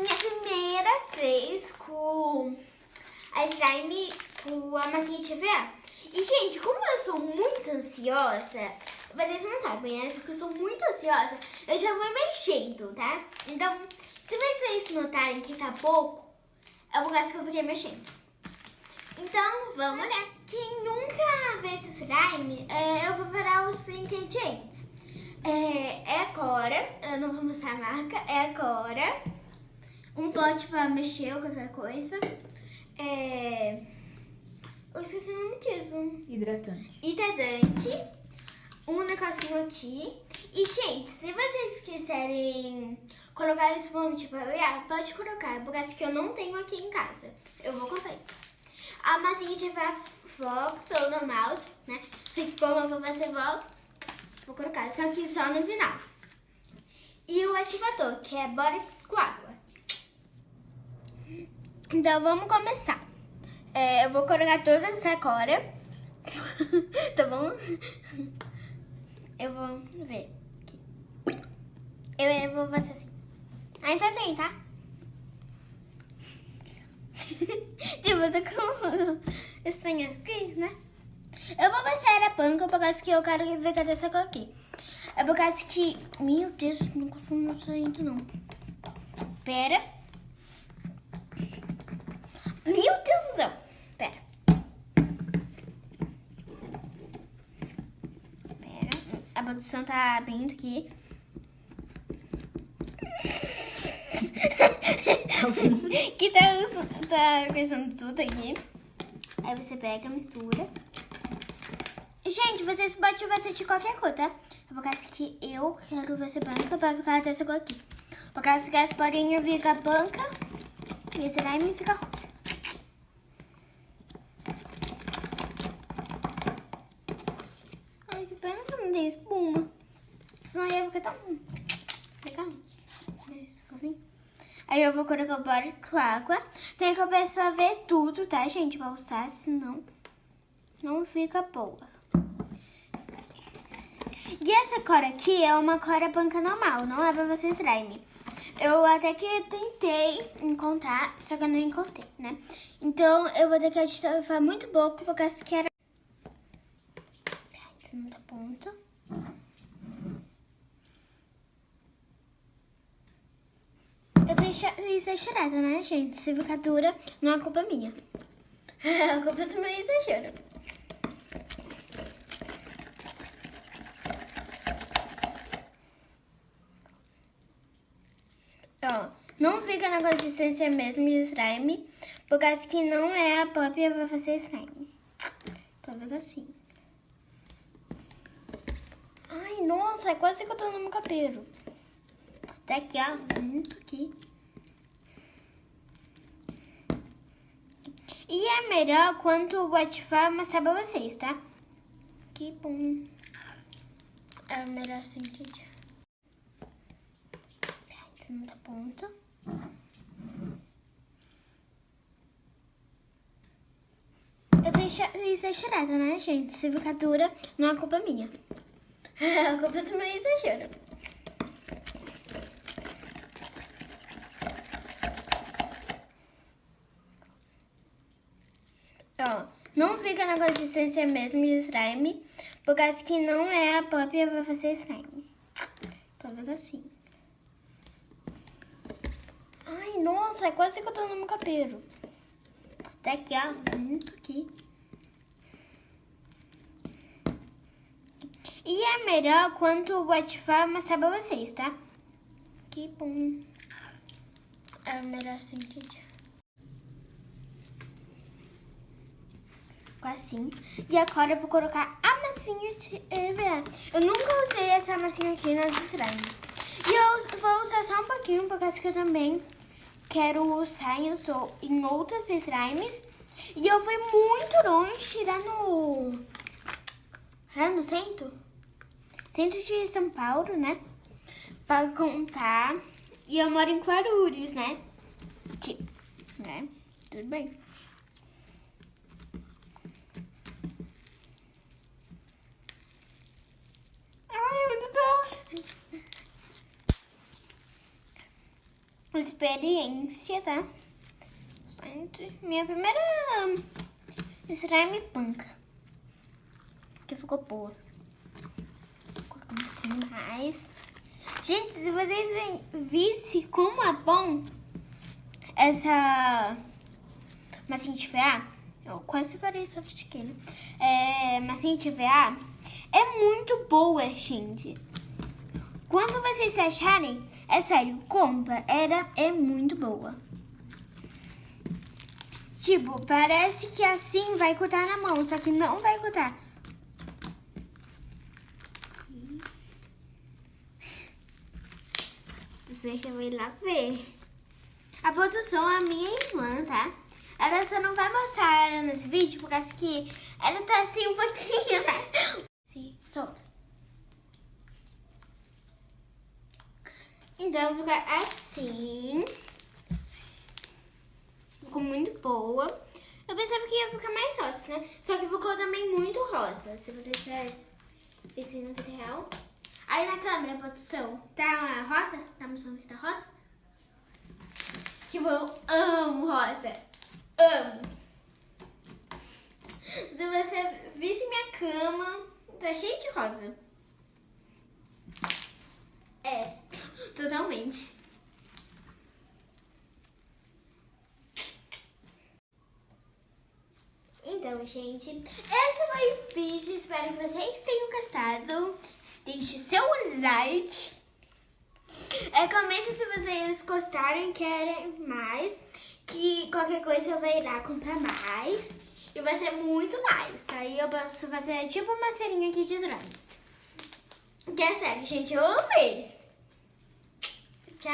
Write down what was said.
minha primeira vez com a slime, com a massinha de EVA. E, gente, como eu sou muito ansiosa, vocês não sabem, né? Só que eu sou muito ansiosa, eu já vou mexendo, tá? Então, se vocês notarem que tá pouco, é por causa que eu fiquei mexendo. Então, vamos lá. Quem nunca fez slime, eu vou falar os ingredientes. É Cora, eu não vou mostrar a marca, é Cora. Um pote pra mexer ou qualquer coisa. Eu esqueci o nome disso. Hidratante. Um negocinho aqui. E, gente, se vocês quiserem colocar espumante pra beber, pode colocar. Por causa que eu não tenho aqui em casa. Eu vou comprar. A massinha de Vox ou normal, né? Se como eu vou fazer Vox, vou colocar. Só que só no final. E o ativador, que é Borax com água. Então, vamos começar. Eu vou colocar todas agora. Tá bom? Eu vou ver aqui. Eu vou fazer assim. Ainda tem, tá? Tipo, eu tô com estranhas aqui, né? Eu vou passar a panca por causa que eu quero ver cadê essa cor aqui. É por causa que... Meu Deus, não costumo saindo, não. Pera. Meu Deus do céu. Pera. A produção tá abrindo aqui. Que tá começando tudo aqui. Aí você pega, mistura. Gente, vocês podem fazer de qualquer cor, tá? É por causa que eu quero ver se branca pra ficar dessa cor aqui. Por causa que as bolinhas ficam branca e esse slime fica rosa. Ai, que pena que não tem espuma. Senão ia ficar tão legal. Isso, fofinho. Aí eu vou colocar o bora com água. Tem que começar a ver tudo, tá, gente? Pra usar, senão não fica boa. E essa cor aqui é uma cor branca normal, não é pra você slime. Eu até que tentei encontrar, só que eu não encontrei, né? Então eu vou ter que adicionar muito pouco, porque essa aqui era... Tá, então tá ponto. Eu sei exagerada, né, gente? Se ficar dura, não é culpa minha. É culpa do meu exagero. Ó, não fica na consistência mesmo de slime, por causa que não é a própria pra fazer slime. Então fica assim. Ai, nossa, é quase que eu tô no meu cabelo. Tá aqui, ó, muito aqui. E é melhor quando o ativar mostrar pra vocês, tá? Que bom. É melhor assim, gente. Tá, então tá ponto. Eu sei exagerada, né, gente? Se ficar dura, não é culpa minha. É a culpa do meu exagero. Ó, não fica na consistência mesmo de slime, por causa que não é a própria pra fazer slime. Então fica assim. Ai, nossa, é quase que eu tô no meu cabelo. Tá aqui, ó, muito aqui. E é melhor quando o ativar mostrar pra vocês, tá? Que bom. É melhor assim, gente. Assim. E agora eu vou colocar a massinha de EVA. Eu nunca usei essa massinha aqui nas slimes. E eu vou usar só um pouquinho, porque acho que eu também quero usar em outras slimes. E eu fui muito longe lá no centro de São Paulo, né? Para comprar. E eu moro em Guarulhos, né? Tipo, né? Tudo bem. Ai, muito dor. experiência, tá? Minha primeira slime panca. Que ficou boa. Vou colocar um pouquinho mais. Gente, se vocês vissem como é bom essa massinha de EVA, eu quase parei soft skin. Massinha de EVA é muito boa, gente. Quando vocês acharem, é sério, compra. É muito boa. Tipo, parece que assim vai cortar na mão, só que não vai cortar. Você já vai lá ver. A produção é a minha irmã, tá? Ela só não vai mostrar ela nesse vídeo, por causa que ela tá assim um pouquinho, né? Sim, solta. Então, fica assim. Ficou muito boa. Eu pensava que ia ficar mais rosa, né? Só que ficou também muito rosa. Se você tivesse esse na vida real. Aí na câmera, produção, tá rosa? Tá mostrando que tá rosa? Tipo, eu amo rosa. Amo. Se você visse minha cama, tá cheia de rosa. É, totalmente. Então, gente, esse foi o vídeo. Espero que vocês tenham gostado. Deixe seu like. Comenta se vocês gostaram, querem mais. Que qualquer coisa eu vou ir lá comprar mais. E vai ser muito mais. Aí eu posso fazer tipo uma serinha aqui de slime. Que é sério, gente, eu amo ele. Tchau!